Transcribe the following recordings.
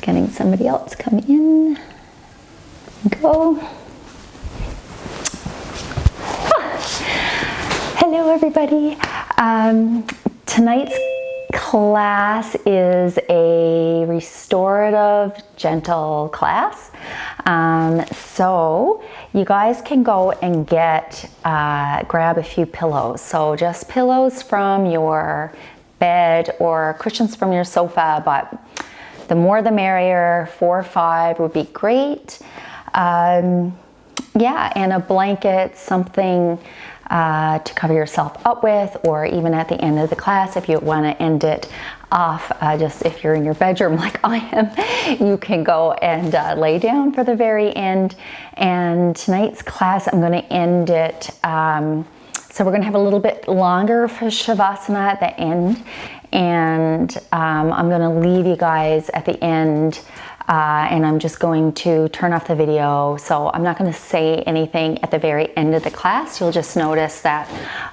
Just getting somebody else come in. Go. Hello everybody. Tonight's class is a restorative gentle class. So you guys can go and grab a few pillows. So just pillows from your bed or cushions from your sofa, but the more the merrier. 4 or 5 would be great. Yeah, and a blanket, something to cover yourself up with, or even at the end of the class if you want to end it off, just if you're in your bedroom like I am, you can go and lay down for the very end. And tonight's class, I'm going to end it, so we're going to have a little bit longer for Shavasana at the end, and I'm going to leave you guys at the end. And I'm just going to turn off the video, so I'm not going to say anything at the very end of the class. You'll just notice that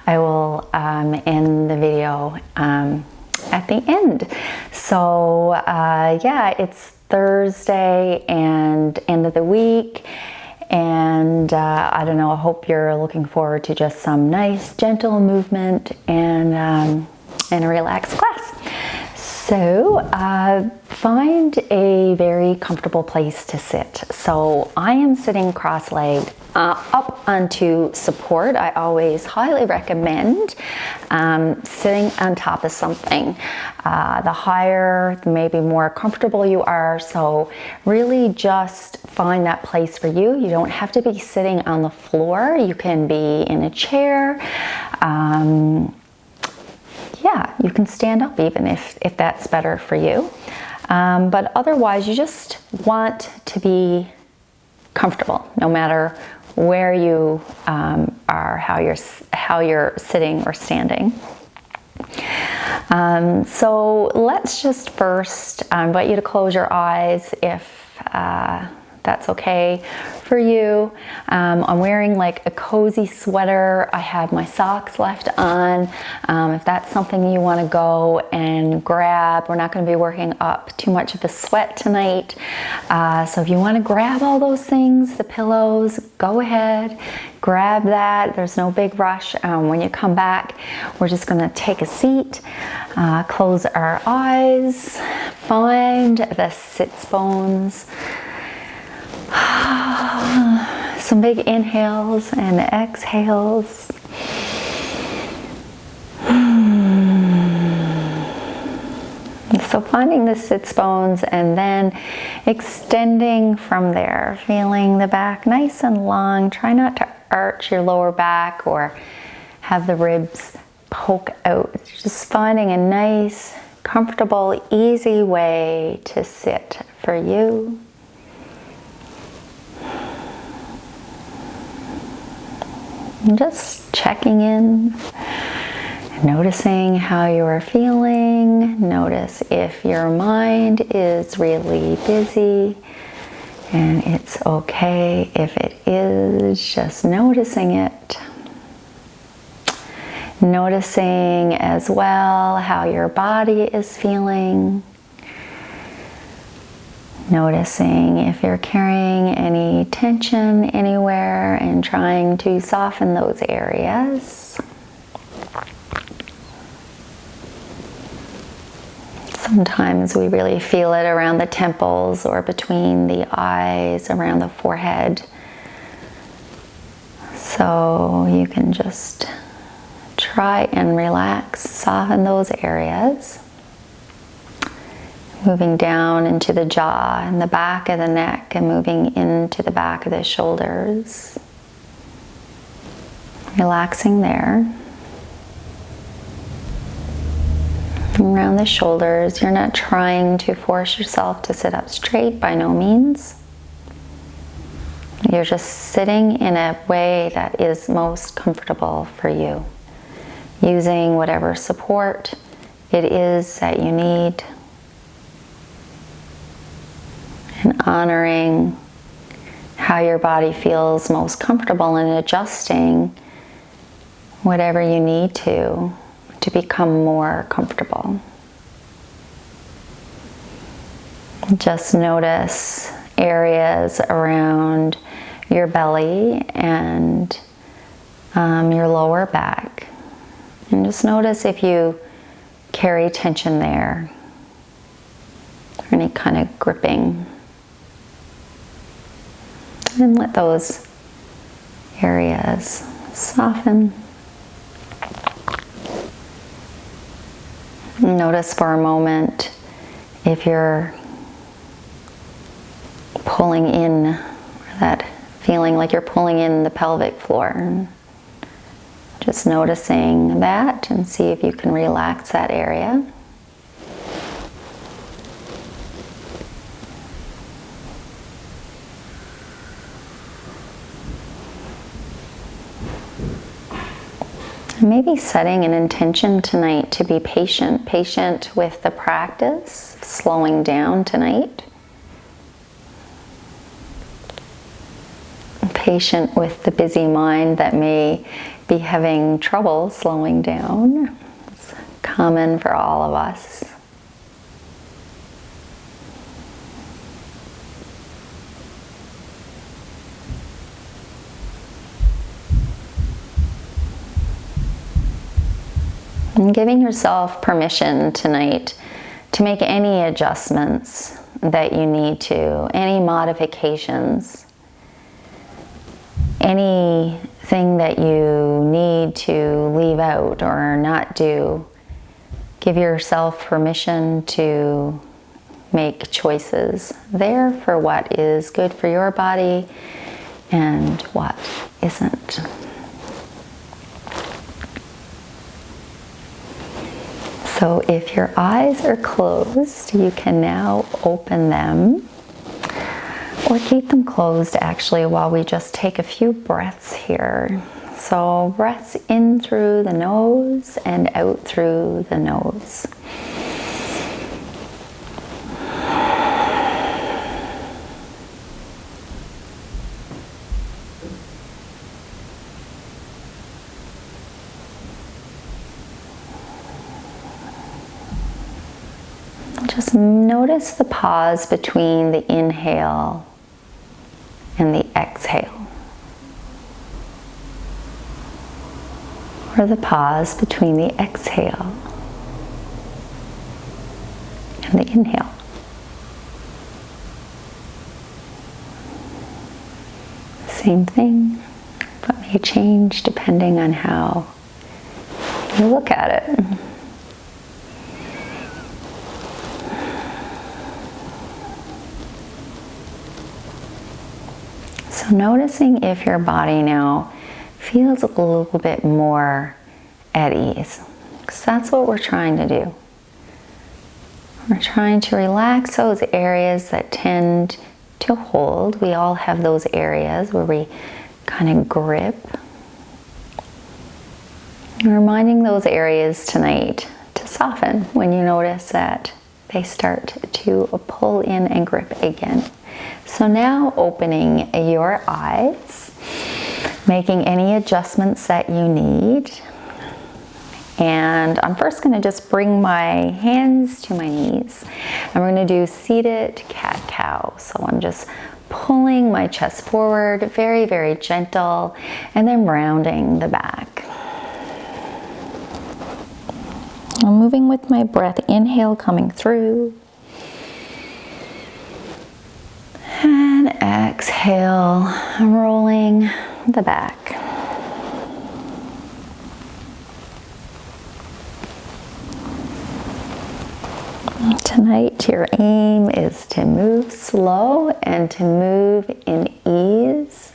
I will end the video at the end. So yeah, it's Thursday and end of the week, and I don't know, I hope you're looking forward to just some nice gentle movement and a relaxed class. So find a very comfortable place to sit. So I am sitting cross-legged up onto support. I always highly recommend sitting on top of something. The higher, maybe more comfortable you are. So really just find that place for you. You don't have to be sitting on the floor. You can be in a chair. Yeah, you can stand up even if that's better for you. But otherwise, you just want to be comfortable, no matter where you are, how you're sitting or standing. So let's just first invite you to close your eyes if that's okay for you. I'm wearing like a cozy sweater. I have my socks left on. If that's something you want to go and grab, we're not going to be working up too much of a sweat tonight. So if you want to grab all those things, the pillows, go ahead, grab that. There's no big rush. When you come back, we're just going to take a seat, close our eyes, find the sits bones. Some big inhales and exhales. So finding the sits bones and then extending from there, feeling the back nice and long. Try not to arch your lower back or have the ribs poke out. Just finding a nice, comfortable, easy way to sit for you. And just checking in, noticing how you are feeling. Notice if your mind is really busy, and it's okay if it is, just noticing it. Noticing as well how your body is feeling. Noticing if you're carrying any tension anywhere and trying to soften those areas. Sometimes we really feel it around the temples or between the eyes, around the forehead. So you can just try and relax, soften those areas. Moving down into the jaw and the back of the neck, and moving into the back of the shoulders. Relaxing there. Around the shoulders, you're not trying to force yourself to sit up straight, by no means. You're just sitting in a way that is most comfortable for you, using whatever support it is that you need. And honoring how your body feels most comfortable, and adjusting whatever you need to become more comfortable. Just notice areas around your belly and your lower back. And just notice if you carry tension there, or any kind of gripping. And let those areas soften. Notice for a moment if you're pulling in, or that feeling like you're pulling in the pelvic floor. Just noticing that, and see if you can relax that area. Maybe setting an intention tonight to be patient with the practice, slowing down tonight. Patient with the busy mind that may be having trouble slowing down. It's common for all of us. And giving yourself permission tonight to make any adjustments that you need to, any modifications, anything that you need to leave out or not do. Give yourself permission to make choices there for what is good for your body and what isn't. So if your eyes are closed, you can now open them, or keep them closed actually while we just take a few breaths here. So breaths in through the nose and out through the nose. Just notice the pause between the inhale and the exhale, or the pause between the exhale and the inhale. Same thing, but may change depending on how you look at it. So noticing if your body now feels a little bit more at ease, because that's what we're trying to do. We're trying to relax those areas that tend to hold. We all have those areas where we kind of grip. And reminding those areas tonight to soften when you notice that they start to pull in and grip again. So now opening your eyes, making any adjustments that you need. And I'm first going to just bring my hands to my knees. And we're going to do seated cat-cow. So I'm just pulling my chest forward, very, very gentle, and then rounding the back. I'm moving with my breath. Inhale coming through. And exhale, rolling the back. Tonight, your aim is to move slow and to move in ease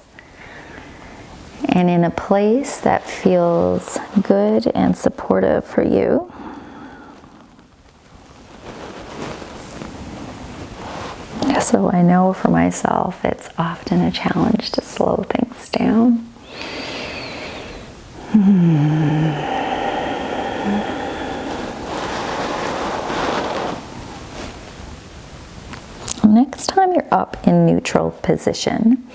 and in a place that feels good and supportive for you. So I know for myself, it's often a challenge to slow things down. Next time you're up in neutral position,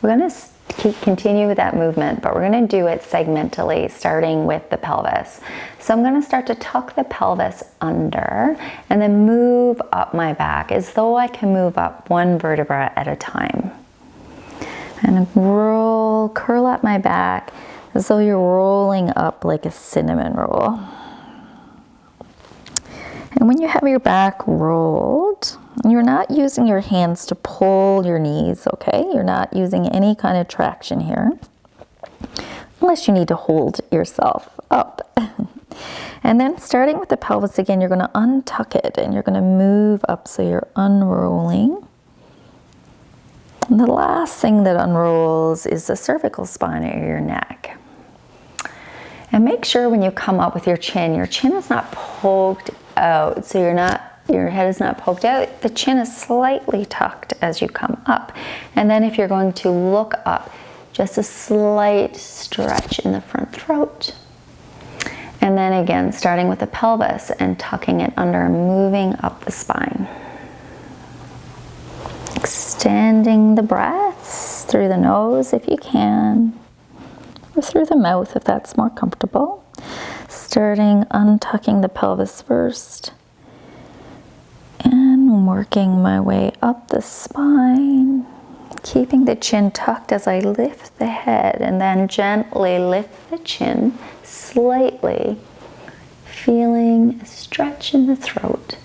we're going to continue with that movement, but we're going to do it segmentally, starting with the pelvis. So I'm going to start to tuck the pelvis under and then move up my back as though I can move up one vertebra at a time. And curl up my back as though you're rolling up like a cinnamon roll. And when you have your back rolled, you're not using your hands to pull your knees, okay? You're not using any kind of traction here, unless you need to hold yourself up. And then starting with the pelvis again, you're going to untuck it and you're going to move up, so you're unrolling. And the last thing that unrolls is the cervical spine or your neck. And make sure when you come up with your chin is not poked out, so your head is not poked out. The chin is slightly tucked as you come up. And then if you're going to look up, just a slight stretch in the front throat. And then again, starting with the pelvis and tucking it under and moving up the spine. Extending the breaths through the nose if you can, or through the mouth if that's more comfortable. Starting untucking the pelvis first and working my way up the spine, keeping the chin tucked as I lift the head, and then gently lift the chin slightly, feeling a stretch in the throat.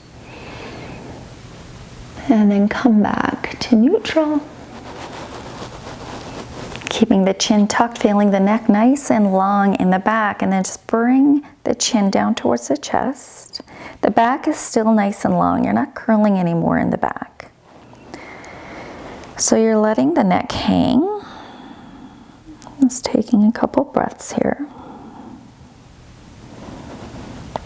And then come back to neutral. Keeping the chin tucked, feeling the neck nice and long in the back, and then just bring the chin down towards the chest. The back is still nice and long. You're not curling anymore in the back. So you're letting the neck hang. Just taking a couple breaths here.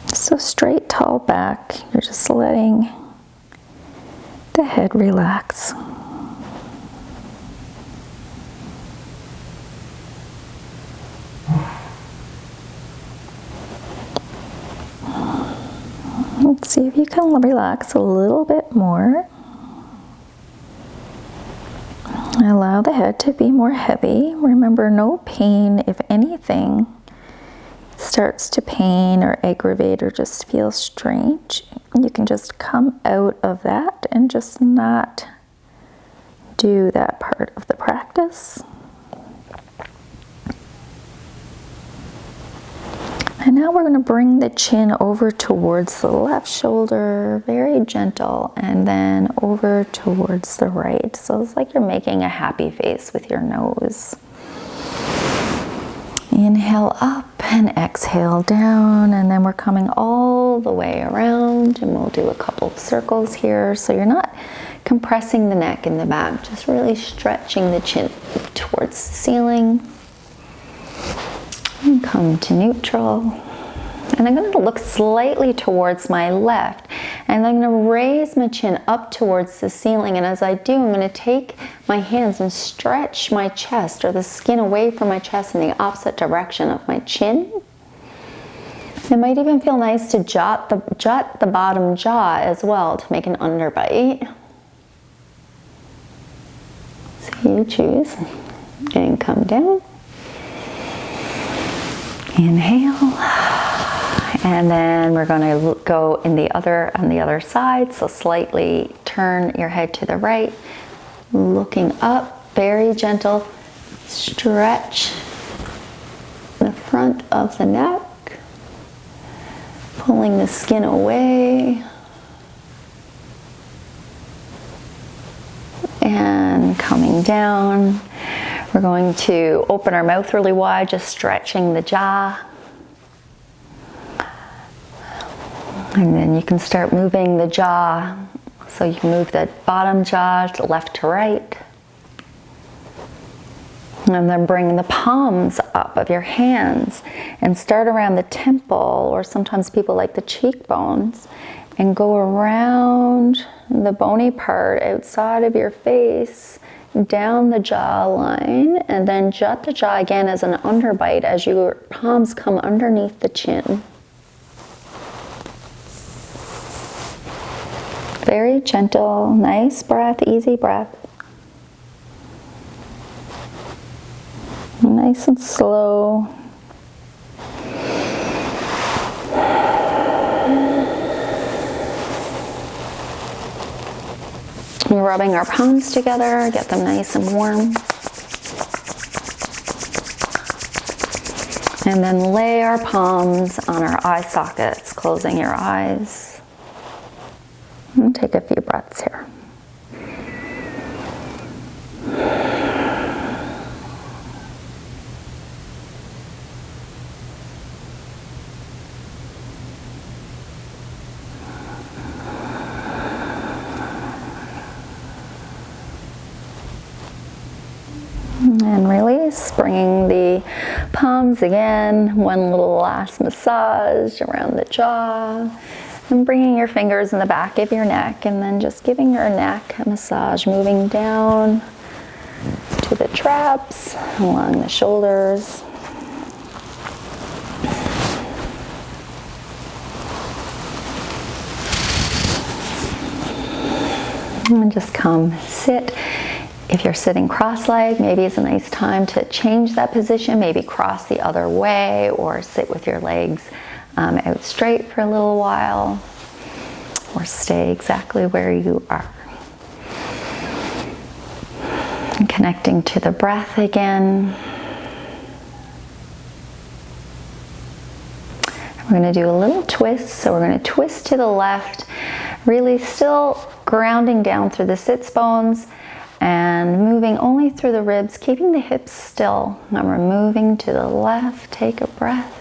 So straight, tall back. You're just letting the head relax. Let's see if you can relax a little bit more. Allow the head to be more heavy. Remember, no pain. If anything starts to pain or aggravate or just feel strange, you can just come out of that and just not do that part of the practice. And now we're going to bring the chin over towards the left shoulder, very gentle, and then over towards the right. So it's like you're making a happy face with your nose. Inhale up and exhale down, and then we're coming all the way around, and we'll do a couple of circles here. So you're not compressing the neck in the back, just really stretching the chin towards the ceiling. And come to neutral. And I'm going to look slightly towards my left, and I'm going to raise my chin up towards the ceiling. And as I do, I'm going to take my hands and stretch my chest, or the skin away from my chest, in the opposite direction of my chin. It might even feel nice to jut the bottom jaw as well to make an underbite. So you choose. And come down. Inhale. And then we're going to go on the other side. So slightly turn your head to the right, looking up, very gentle. Stretch the front of the neck, pulling the skin away. And coming down. We're going to open our mouth really wide, just stretching the jaw. And then you can start moving the jaw. So you can move the bottom jaw left to right. And then bring the palms up of your hands and start around the temple, or sometimes people like the cheekbones, and go around the bony part outside of your face, down the jawline, and then jut the jaw again as an underbite as your palms come underneath the chin. Very gentle, nice breath, easy breath. Nice and slow. Rubbing our palms together, get them nice and warm. And then lay our palms on our eye sockets, closing your eyes. And take a few breaths here. And release, bringing the palms again, one little last massage around the jaw, and bringing your fingers in the back of your neck, and then just giving your neck a massage, moving down to the traps, along the shoulders. And just come sit. If you're sitting cross-legged, maybe it's a nice time to change that position, maybe cross the other way or sit with your legs out straight for a little while, or stay exactly where you are. And connecting to the breath again. We're going to do a little twist, so we're going to twist to the left, really still grounding down through the sits bones, and moving only through the ribs, keeping the hips still. And we're moving to the left. Take a breath.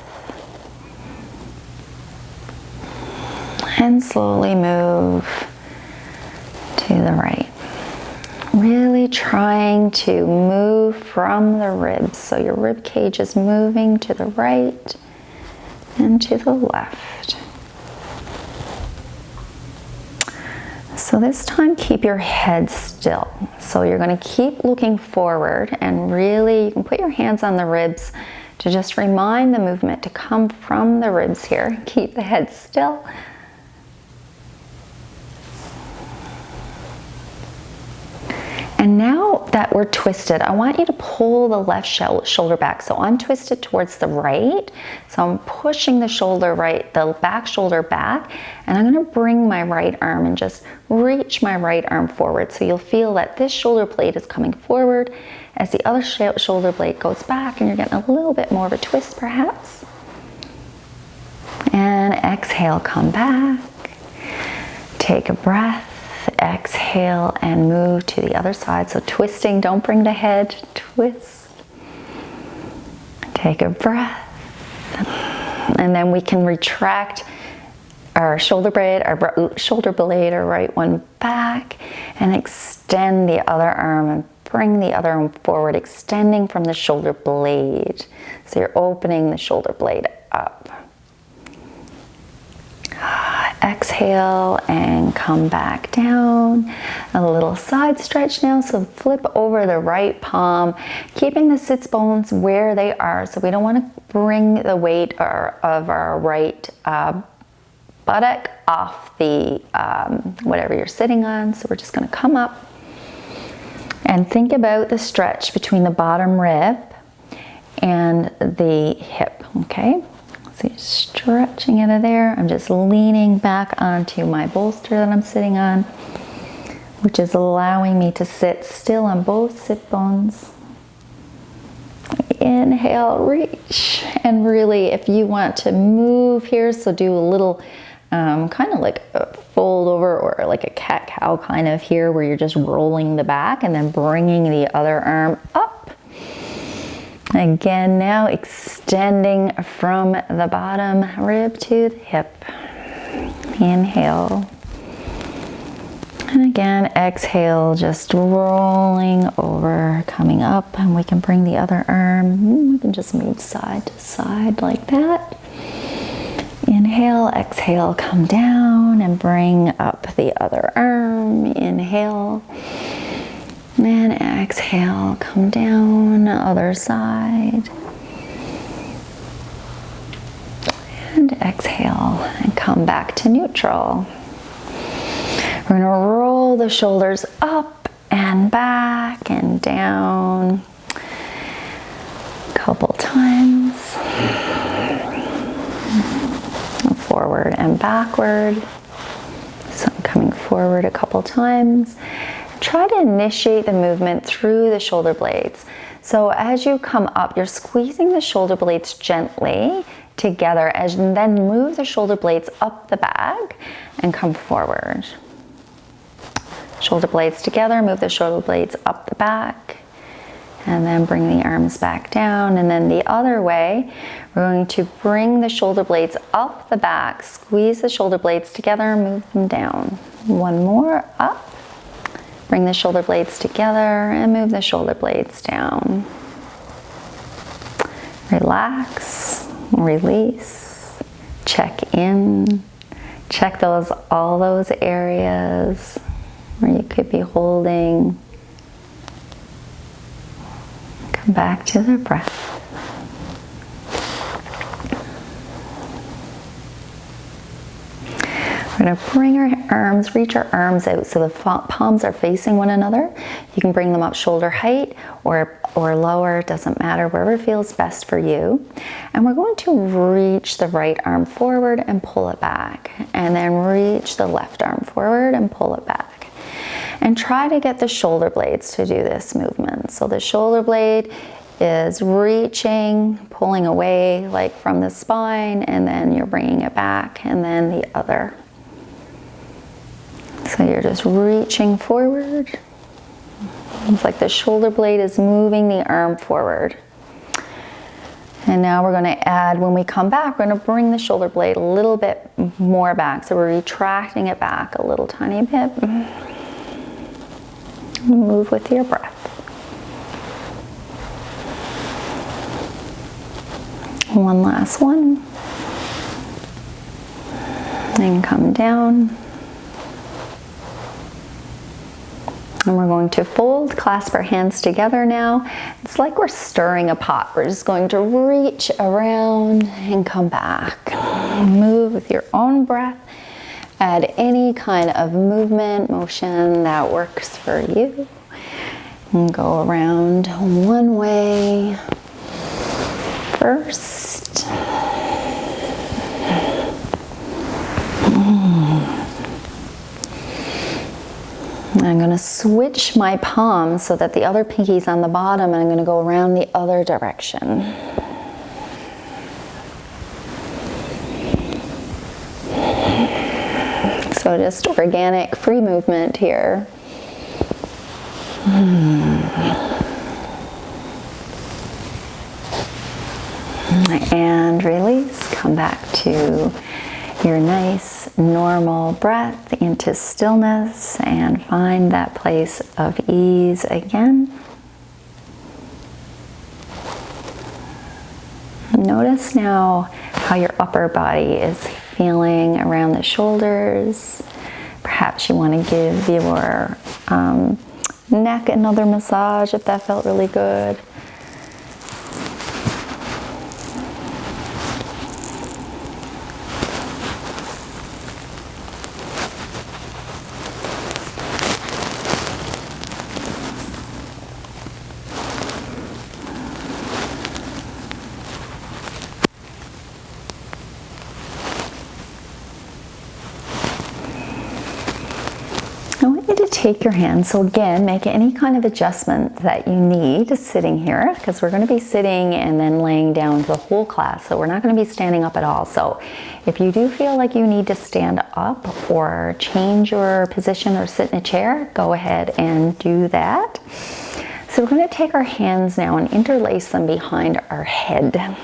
And slowly move to the right. Really trying to move from the ribs. So your rib cage is moving to the right and to the left. So this time, keep your head still. So you're going to keep looking forward, and really you can put your hands on the ribs to just remind the movement to come from the ribs here. Keep the head still. And now that we're twisted, I want you to pull the left shoulder back. So I'm twisted towards the right. So I'm pushing the shoulder right, the back shoulder back, and I'm gonna bring my right arm and just reach my right arm forward. So you'll feel that this shoulder blade is coming forward as the other shoulder blade goes back, and you're getting a little bit more of a twist perhaps. And exhale, come back. Take a breath. Exhale and move to the other side. So twisting, don't bring the head, twist. Take a breath. And then we can retract our shoulder blade, our right one back, and extend the other arm and bring the other arm forward, extending from the shoulder blade. So you're opening the shoulder blade up. Exhale and come back down. A little side stretch now, so flip over the right palm, keeping the sits bones where they are. So we don't want to bring the weight of our right buttock off the whatever you're sitting on. So we're just going to come up and think about the stretch between the bottom rib and the hip, okay? So you're stretching out of there. I'm just leaning back onto my bolster that I'm sitting on, which is allowing me to sit still on both sit bones. Inhale, reach. And really, if you want to move here, so do a little kind of like a fold over or like a cat-cow kind of here, where you're just rolling the back and then bringing the other arm up. Again, now extending from the bottom rib to the hip. Inhale. And again, exhale, just rolling over, coming up, and we can bring the other arm. We can just move side to side like that. Inhale, exhale, come down and bring up the other arm. Inhale. And exhale, come down, other side. And exhale, and come back to neutral. We're gonna roll the shoulders up and back and down. times. Forward and backward. So I'm coming forward a couple times. Try to initiate the movement through the shoulder blades. So as you come up, you're squeezing the shoulder blades gently together, and then move the shoulder blades up the back and come forward. Shoulder blades together, move the shoulder blades up the back, and then bring the arms back down. And then the other way, we're going to bring the shoulder blades up the back, squeeze the shoulder blades together, and move them down. One more, up. Bring the shoulder blades together and move the shoulder blades down. Relax, release, check in, check all those areas where you could be holding. Come back to the breath. We're going to bring our arms, reach our arms out so the palms are facing one another. You can bring them up shoulder height or lower, doesn't matter, wherever feels best for you. And we're going to reach the right arm forward and pull it back. And then reach the left arm forward and pull it back. And try to get the shoulder blades to do this movement. So the shoulder blade is reaching, pulling away like from the spine, and then you're bringing it back, and then the other. So you're just reaching forward. It's like the shoulder blade is moving the arm forward. And now we're going to add, when we come back, we're going to bring the shoulder blade a little bit more back. So we're retracting it back a little tiny bit. Move with your breath. One last one. And come down. And we're going to fold, clasp our hands together now. It's like we're stirring a pot. We're just going to reach around and come back. Move with your own breath. Add any kind of movement, motion that works for you. And go around one way first. I'm going to switch my palms so that the other pinky's on the bottom, and I'm going to go around the other direction. So just organic, free movement here. And release. Come back to your nice normal breath into stillness and find that place of ease again. Notice now how your upper body is feeling around the shoulders. Perhaps you want to give your neck another massage if that felt really good. Take your hands, so again, make any kind of adjustment that you need sitting here, because we're going to be sitting and then laying down the whole class, so we're not going to be standing up at all. So if you do feel like you need to stand up or change your position or sit in a chair, go ahead and do that. So we're going to take our hands now and interlace them behind our head.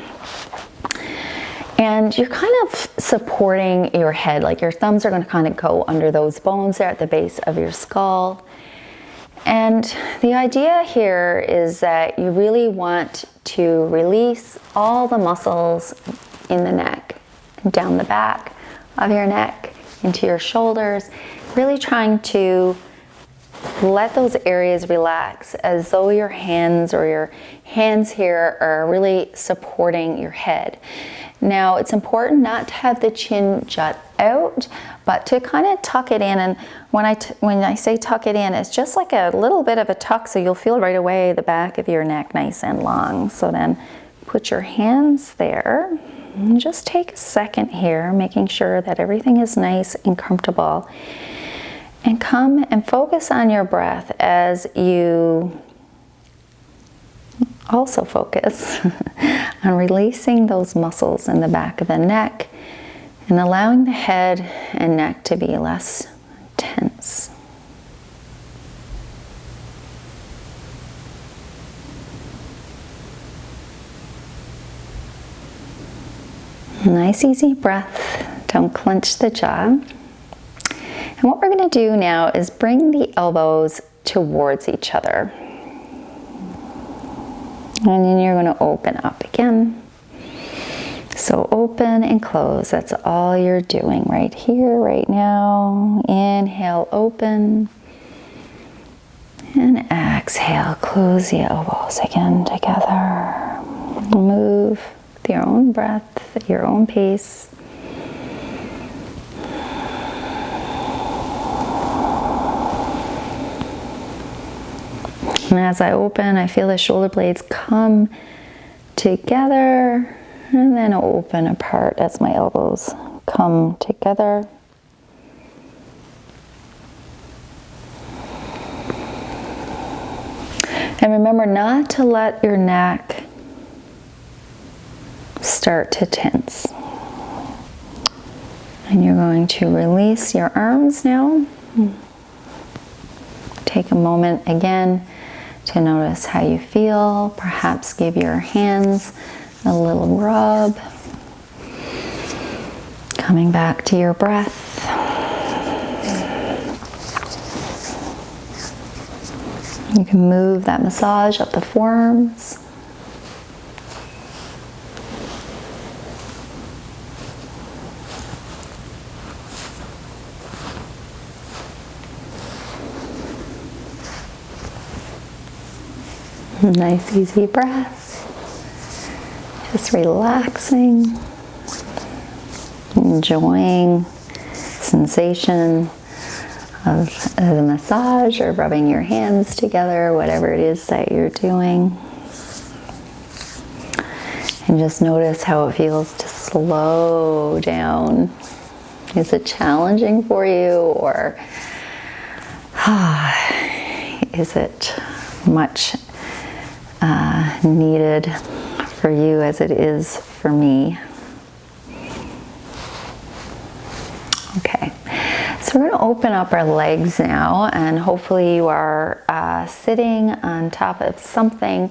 And you're kind of supporting your head, like your thumbs are going to kind of go under those bones there at the base of your skull. And the idea here is that you really want to release all the muscles in the neck, down the back of your neck, into your shoulders, really trying to let those areas relax as though your hands or your hands here are really supporting your head. Now, it's important not to have the chin jut out, but to kind of tuck it in. And when I say tuck it in, it's just like a little bit of a tuck, so you'll feel right away the back of your neck nice and long. So then put your hands there. And just take a second here, making sure that everything is nice and comfortable. And come and focus on your breath as you also focus on releasing those muscles in the back of the neck and allowing the head and neck to be less tense. Nice easy breath, don't clench the jaw. And what we're going to do now is bring the elbows towards each other. And then you're going to open up again. So open and close, that's all you're doing right here, right now. Inhale, open. And exhale, close the elbows again together. Move with your own breath, at your own pace. And as I open, I feel the shoulder blades come together and then open apart as my elbows come together. And remember not to let your neck start to tense. And you're going to release your arms now. Take a moment again to notice how you feel. Perhaps give your hands a little rub. Coming back to your breath. You can move that massage up the forearms. Nice easy breath. Just relaxing, enjoying sensation of the massage or rubbing your hands together, whatever it is that you're doing. And just notice how it feels to slow down. Is it challenging for you, or is it much needed for you as it is for me? Okay, so we're going to open up our legs now, and hopefully you are sitting on top of something.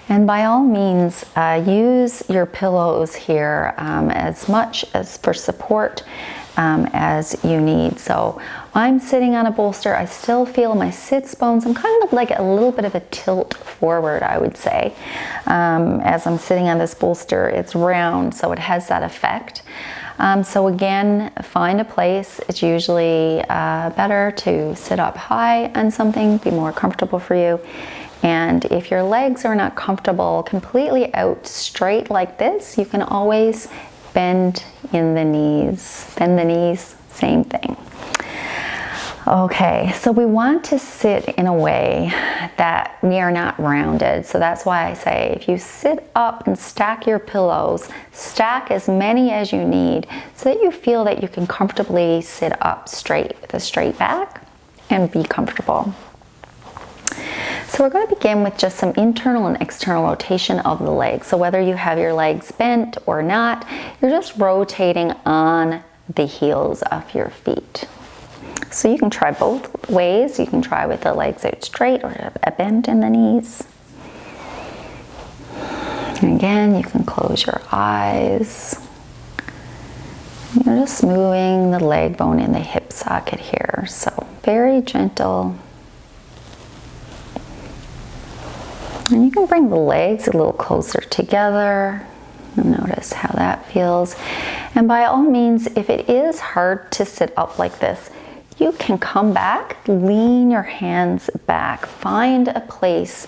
And by all means, use your pillows here as much as for support as you need. So I'm sitting on a bolster. I still feel my sits bones. I'm kind of like a little bit of a tilt forward, I would say. As I'm sitting on this bolster, it's round, so it has that effect. So again, find a place. It's usually better to sit up high on something, be more comfortable for you. And if your legs are not comfortable completely out straight like this, you can always bend in the knees. Bend the knees, same thing. Okay, so we want to sit in a way that we are not rounded. So that's why I say if you sit up and stack your pillows, stack as many as you need so that you feel that you can comfortably sit up straight with a straight back and be comfortable. So we're going to begin with just some internal and external rotation of the legs. So whether you have your legs bent or not, you're just rotating on the heels of your feet. So you can try both ways. You can try with the legs out straight or a bend in the knees. And again, you can close your eyes. You're just moving the leg bone in the hip socket here. So very gentle. And you can bring the legs a little closer together. Notice how that feels. And by all means, if it is hard to sit up like this, you can come back, lean your hands back, find a place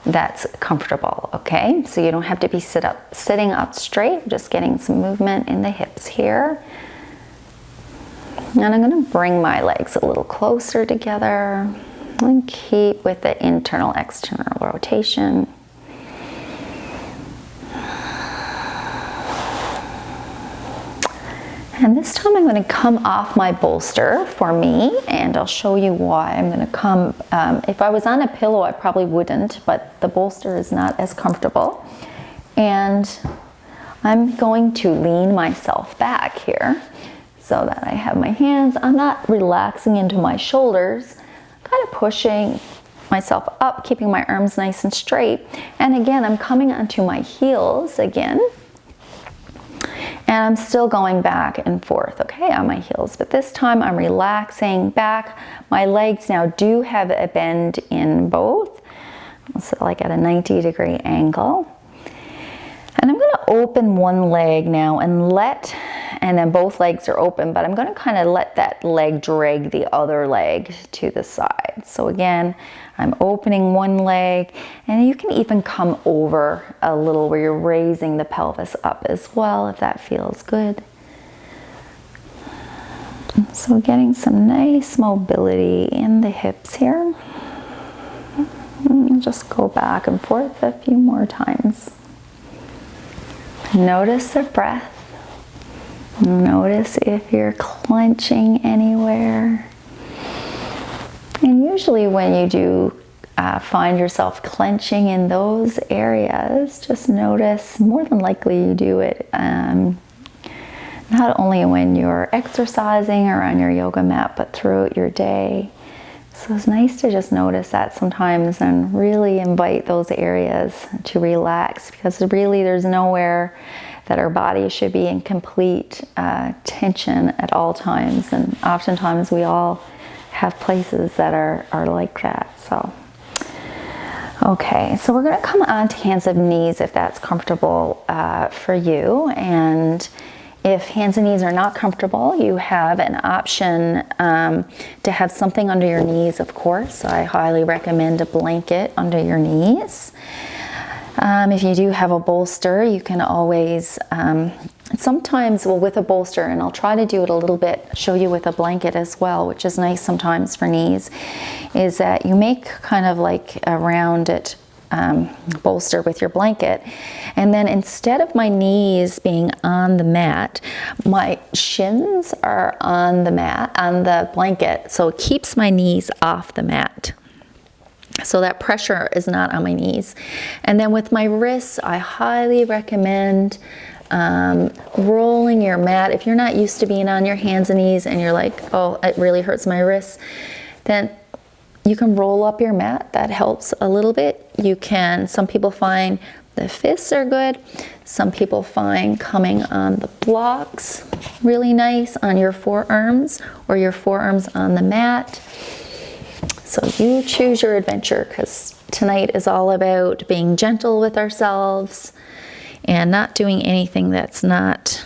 that's comfortable, okay? So you don't have to be sitting up straight, just getting some movement in the hips here. And I'm gonna bring my legs a little closer together and keep with the internal, external rotation. And this time I'm going to come off my bolster for me, and I'll show you why. I'm going to come, if I was on a pillow, I probably wouldn't, but the bolster is not as comfortable. And I'm going to lean myself back here so that I have my hands. I'm not relaxing into my shoulders, kind of pushing myself up, keeping my arms nice and straight. And again, I'm coming onto my heels again. And I'm still going back and forth, okay, on my heels. But this time I'm relaxing back. My legs now do have a bend in both. So like at a 90-degree angle. And I'm going to open one leg now and then both legs are open, but I'm going to kind of let that leg drag the other leg to the side. So again, I'm opening one leg, and you can even come over a little where you're raising the pelvis up as well, if that feels good. So getting some nice mobility in the hips here. And just go back and forth a few more times. Notice the breath. Notice if you're clenching anywhere. And usually when you do find yourself clenching in those areas, just notice, more than likely you do it not only when you're exercising or on your yoga mat, but throughout your day. So it's nice to just notice that sometimes and really invite those areas to relax, because really there's nowhere that our body should be in complete tension at all times. And oftentimes we all have places that are like that. So, okay, so we're going to come on to hands and knees if that's comfortable for you. And if hands and knees are not comfortable, you have an option to have something under your knees, of course. I highly recommend a blanket under your knees. If you do have a bolster, you can always, sometimes, well, with a bolster, and I'll try to do it a little bit, show you with a blanket as well, which is nice sometimes for knees, is that you make kind of like a rounded bolster with your blanket, and then instead of my knees being on the mat, my shins are on the mat, on the blanket, so it keeps my knees off the mat. So that pressure is not on my knees. And then with my wrists, I highly recommend rolling your mat. If you're not used to being on your hands and knees and you're like, oh, it really hurts my wrists, then you can roll up your mat. That helps a little bit. You can, some people find the fists are good. Some people find coming on the blocks really nice on your forearms, or your forearms on the mat. So you choose your adventure, because tonight is all about being gentle with ourselves and not doing anything does not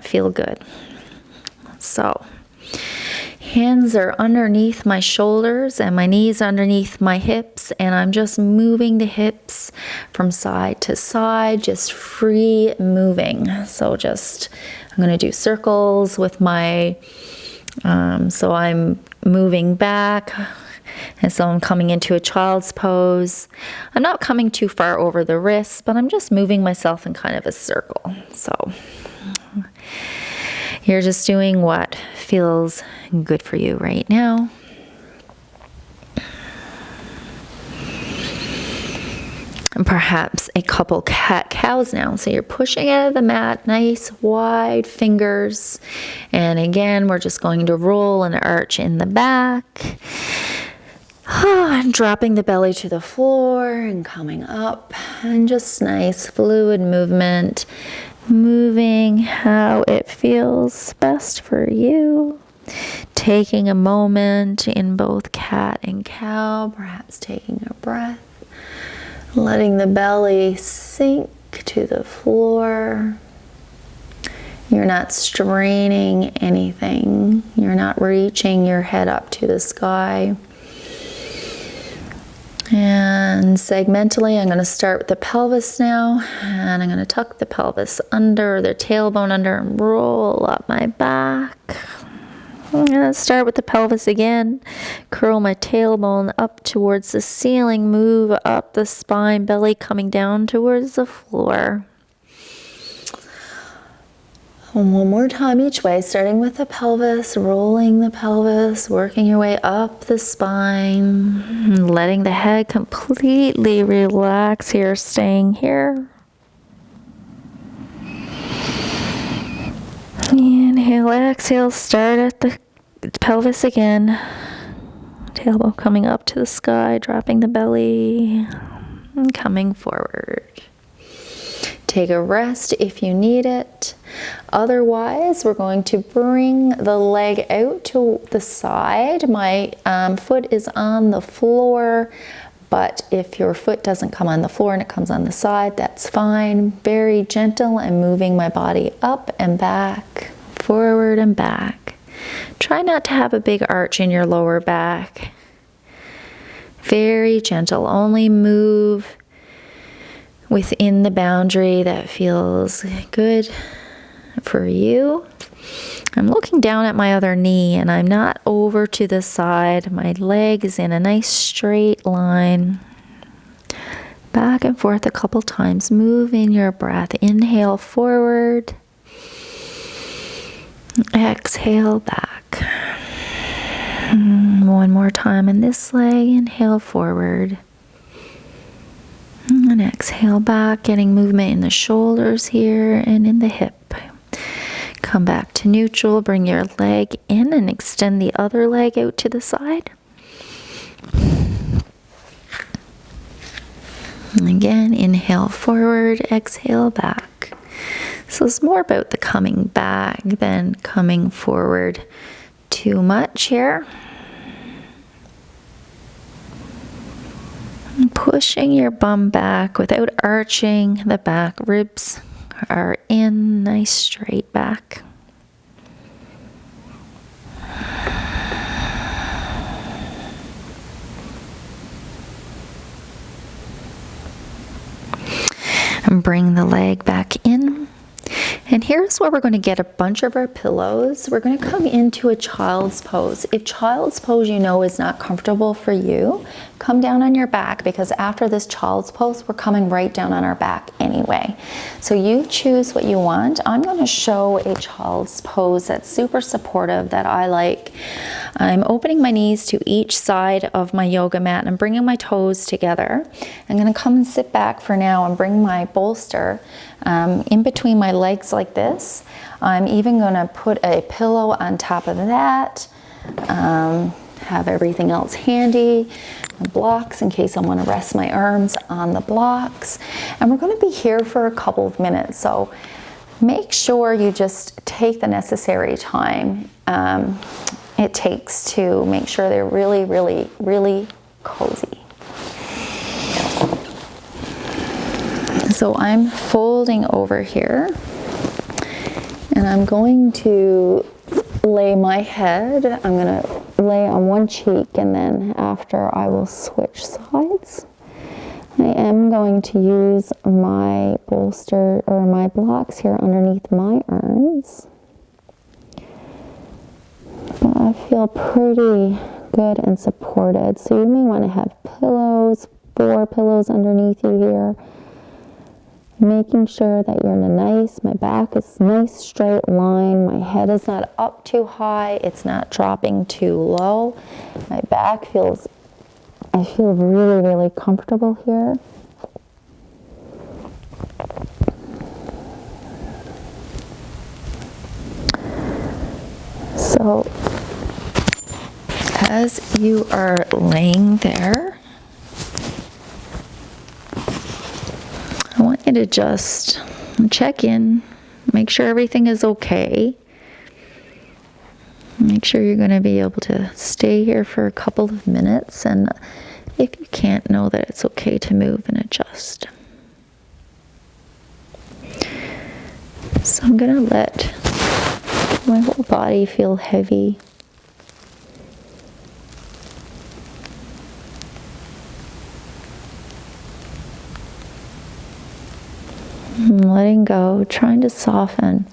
feel good. So hands are underneath my shoulders and my knees underneath my hips, and I'm just moving the hips from side to side, just free moving. So I'm going to do circles with my, so I'm moving back. And so I'm coming into a child's pose. I'm not coming too far over the wrists, but I'm just moving myself in kind of a circle. So you're just doing what feels good for you right now. And perhaps a couple cat-cows now. So you're pushing out of the mat, nice wide fingers. And again, we're just going to roll and arch in the back. And dropping the belly to the floor and coming up, and just nice fluid movement, moving how it feels best for you. Taking a moment in both cat and cow, perhaps taking a breath, letting the belly sink to the floor. You're not straining anything. You're not reaching your head up to the sky. And segmentally, I'm going to start with the pelvis now, and I'm going to tuck the pelvis under, the tailbone under, and roll up my back. I'm going to start with the pelvis again, curl my tailbone up towards the ceiling, move up the spine, belly coming down towards the floor. And one more time each way, starting with the pelvis, rolling the pelvis, working your way up the spine, and letting the head completely relax here, staying here. Inhale, exhale, start at the pelvis again. Tailbone coming up to the sky, dropping the belly, and coming forward. Take a rest if you need it. Otherwise, we're going to bring the leg out to the side. My foot is on the floor, but if your foot doesn't come on the floor and it comes on the side, that's fine. Very gentle and moving my body up and back, forward and back. Try not to have a big arch in your lower back. Very gentle. Only move within the boundary that feels good for you. I'm looking down at my other knee and I'm not over to the side. My leg is in a nice straight line. Back and forth a couple times. Move in your breath. Inhale forward. Exhale back. One more time in this leg. Inhale forward. And exhale back, getting movement in the shoulders here and in the hip. Come back to neutral, bring your leg in and extend the other leg out to the side. And again, inhale forward, exhale back. So it's more about the coming back than coming forward too much here. Pushing your bum back without arching. The back ribs are in, nice straight back. And bring the leg back in. And here's where we're going to get a bunch of our pillows. We're going to come into a child's pose. If child's pose you know is not comfortable for you, come down on your back, because after this child's pose, we're coming right down on our back anyway. So you choose what you want. I'm going to show a child's pose that's super supportive that I like. I'm opening my knees to each side of my yoga mat and I'm bringing my toes together. I'm going to come and sit back for now and bring my bolster in between my legs like this. I'm even going to put a pillow on top of that. Have everything else handy. Blocks in case I want to rest my arms on the blocks. And we're going to be here for a couple of minutes. So make sure you just take the necessary time it takes to make sure they're really, really, really cozy. So I'm folding over here and I'm going to lay my head. I'm going to lay on one cheek and then after I will switch sides. I am going to use my bolster or my blocks here underneath my arms. But I feel pretty good and supported. So you may want to have pillows, 4 pillows underneath you here. Making sure that you're in my back is nice straight line. My head is not up too high. It's not dropping too low. My back I feel really, really comfortable here. So, as you are laying there, I want you to just check in, make sure everything is okay. Make sure you're going to be able to stay here for a couple of minutes, and if you can't, know that it's okay to move and adjust. So I'm going to let my whole body feel heavy. I'm letting go, trying to soften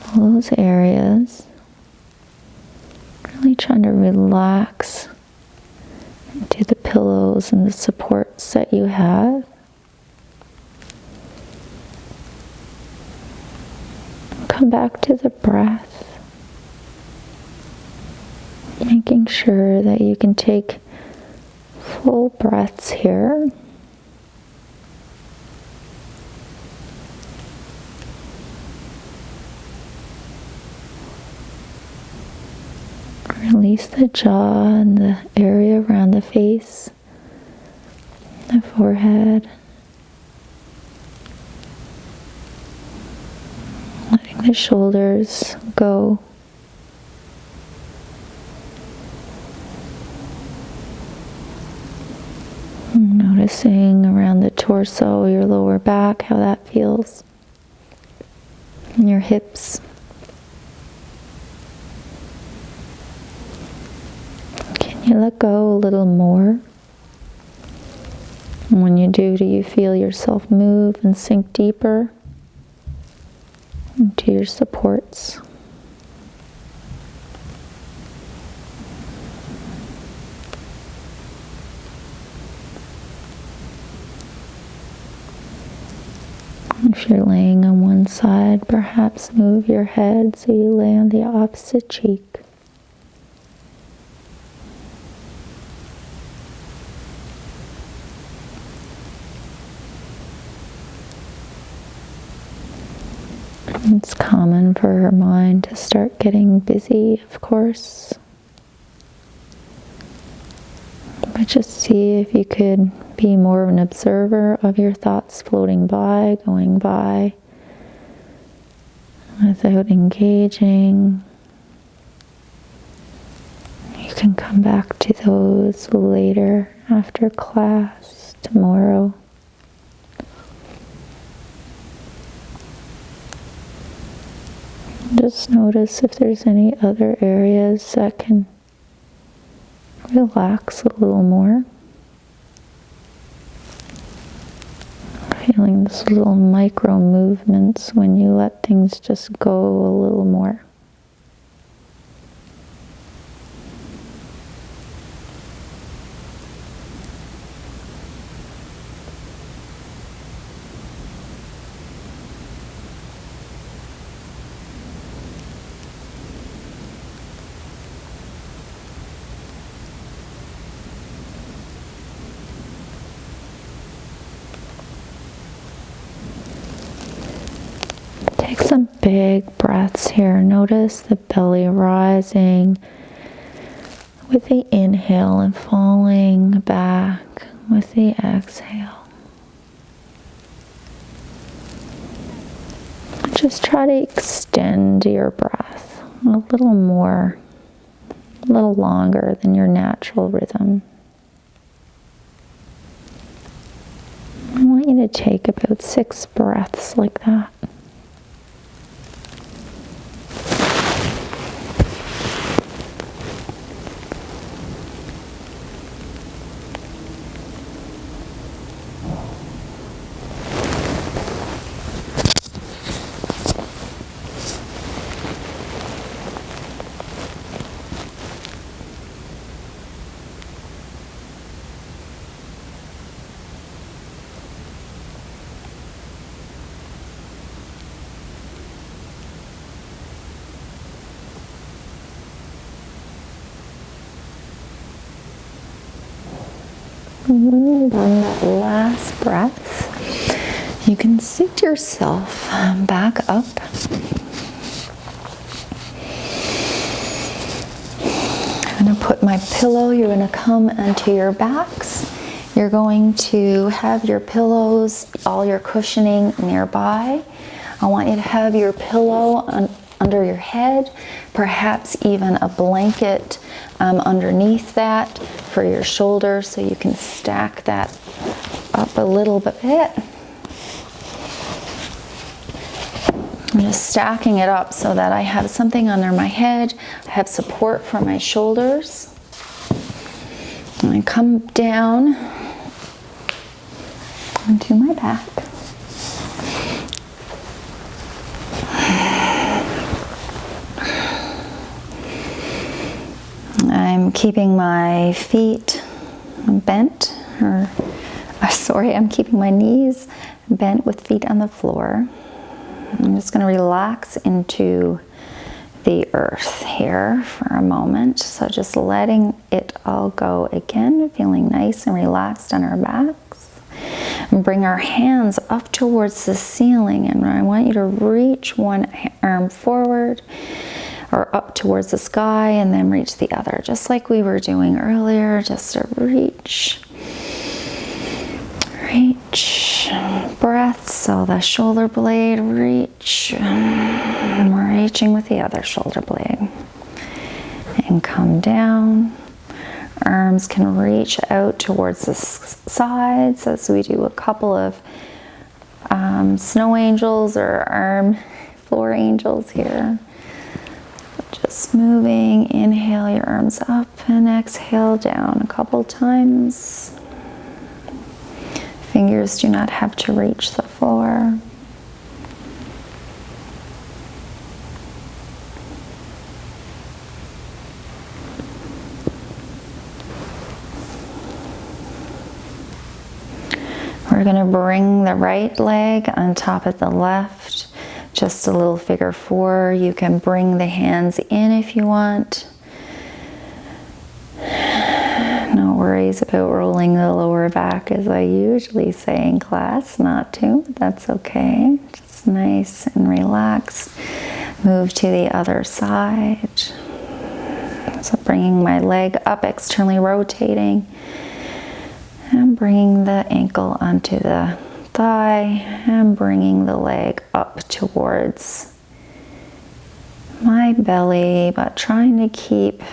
all those areas. Really trying to relax into the pillows and the supports that you have. come back to the breath, making sure that you can take full breaths here. Release the jaw and the area around the face, the forehead. Letting the shoulders go. Noticing around the torso, your lower back, how that feels. And your hips. Can you let go a little more? And when you do you feel yourself move and sink deeper into your supports? If you're laying on one side, perhaps move your head so you lay on the opposite cheek. It's common for her mind to start getting busy, of course. But just see if you could be more of an observer of your thoughts floating by, going by, without engaging. You can come back to those later, after class, tomorrow. Just notice if there's any other areas that can relax a little more. Feeling those little micro movements when you let things just go a little more. Take some big breaths here. Notice the belly rising with the inhale and falling back with the exhale. Just try to extend your breath a little more, a little longer than your natural rhythm. I want you to take about 6 breaths like that. And on that last breath, you can sit yourself back up. I'm going to put my pillow, you're going to come onto your backs. You're going to have your pillows, all your cushioning nearby. I want you to have your pillow under your head, perhaps even a blanket underneath that for your shoulders, so you can stack that up a little bit. I'm just stacking it up so that I have something under my head, I have support for my shoulders. And I come down onto my back. I'm keeping my feet bent, I'm keeping my knees bent with feet on the floor. I'm just going to relax into the earth here for a moment. So just letting it all go again, feeling nice and relaxed on our backs. And bring our hands up towards the ceiling, and I want you to reach one arm forward or up towards the sky and then reach the other, just like we were doing earlier. Just a reach, breath, so the shoulder blade, reach, and we're reaching with the other shoulder blade, and come down. Arms can reach out towards the sides as we do a couple of snow angels or arm floor angels here. Just moving, inhale your arms up and exhale down a couple times. Fingers do not have to reach the floor. We're going to bring the right leg on top of the left, just a little figure four. You can bring the hands in if you want. No worries about rolling the lower back, as I usually say in class, not to, but that's okay. Just nice and relaxed. Move to the other side. So bringing my leg up, externally rotating. And bringing the ankle onto the thigh and bringing the leg up towards my belly, but trying to keep,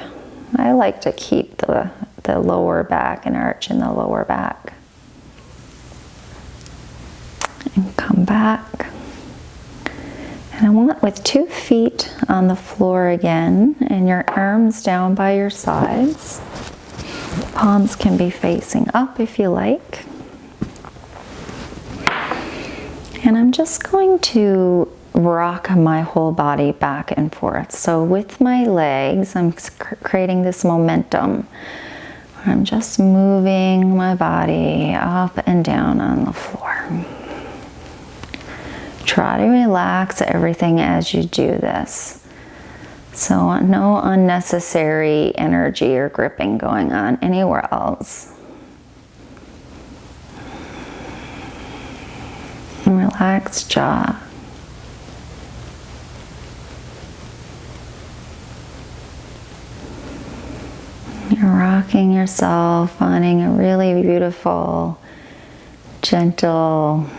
I like to keep the lower back, an arch in the lower back. And come back. And I want with 2 feet on the floor again and your arms down by your sides. Palms can be facing up if you like. And I'm just going to rock my whole body back and forth. So with my legs, I'm creating this momentum. I'm just moving my body up and down on the floor. Try to relax everything as you do this. So no unnecessary energy or gripping going on anywhere else. And relaxed jaw. You're rocking yourself, finding a really beautiful, gentle,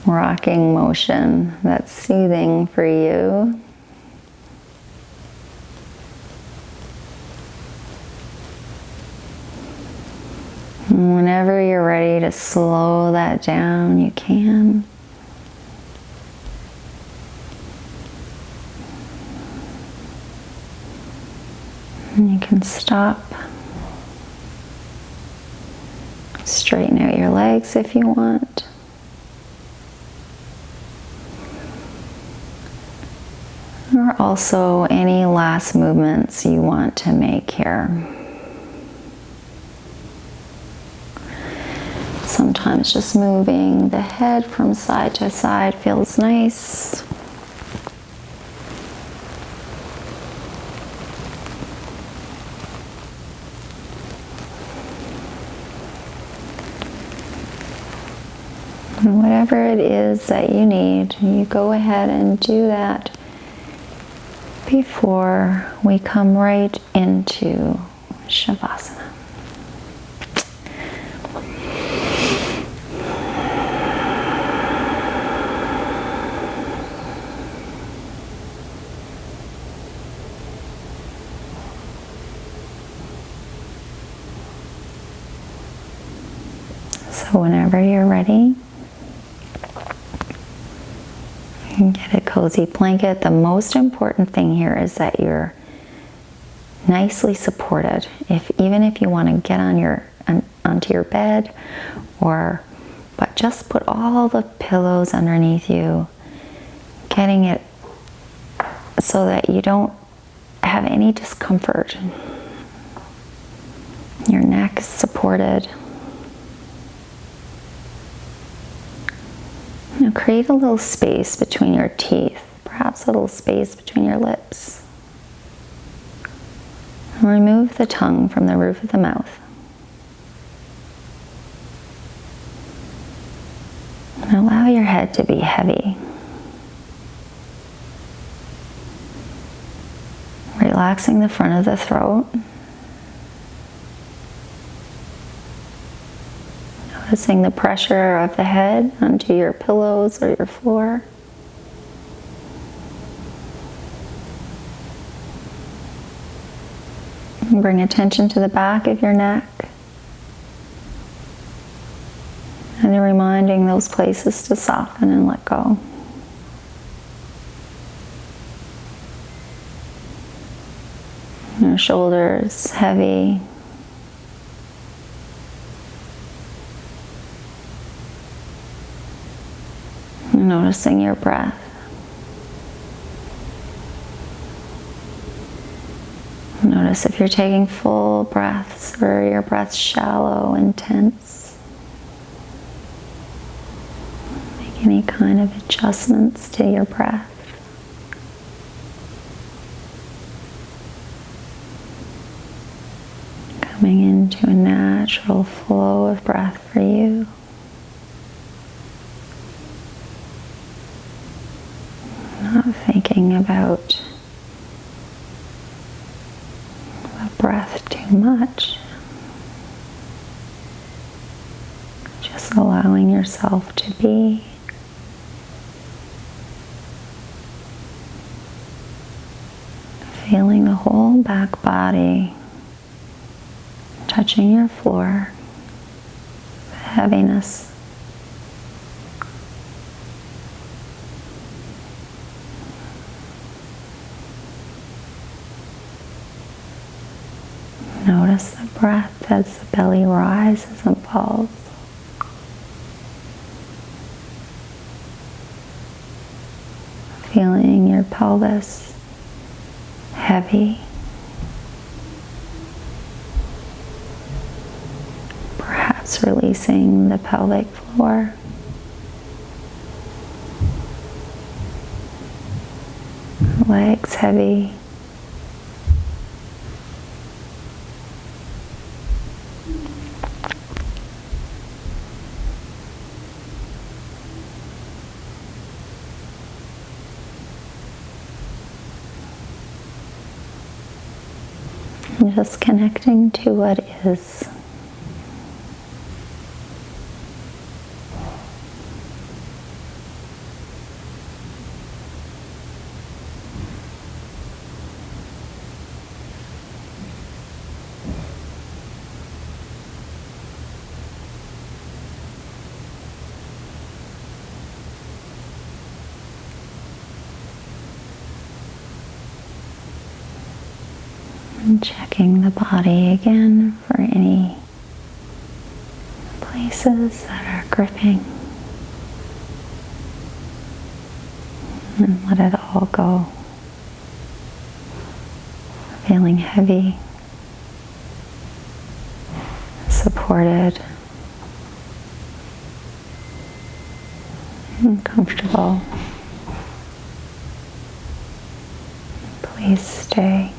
rocking motion that's soothing for you. Whenever you're ready to slow that down, you can. And you can stop. Straighten out your legs if you want. Or also any last movements you want to make here. Sometimes just moving the head from side to side feels nice. And whatever it is that you need, you go ahead and do that before we come right into Shavasana. So whenever you're ready, you can get a cozy blanket. The most important thing here is that you're nicely supported. Even if you want to get onto your bed, but just put all the pillows underneath you, getting it so that you don't have any discomfort. Your neck is supported. Now create a little space between your teeth, perhaps a little space between your lips. And remove the tongue from the roof of the mouth. And allow your head to be heavy. Relaxing the front of the throat. Noticing the pressure of the head onto your pillows or your floor. And bring attention to the back of your neck. And you're reminding those places to soften and let go. Your shoulders heavy. Noticing your breath. Notice if you're taking full breaths or your breath's shallow and tense. Make any kind of adjustments to your breath. Coming into a natural flow of breath for you. Not thinking about the breath too much. Just allowing yourself to be. Feeling the whole back body touching your floor, the heaviness. Notice the breath as the belly rises and falls. Feeling your pelvis heavy. Perhaps releasing the pelvic floor. Legs heavy. And just connecting to what is. And checking the body again for any places that are gripping. And let it all go. Feeling heavy, supported, and comfortable. Please stay.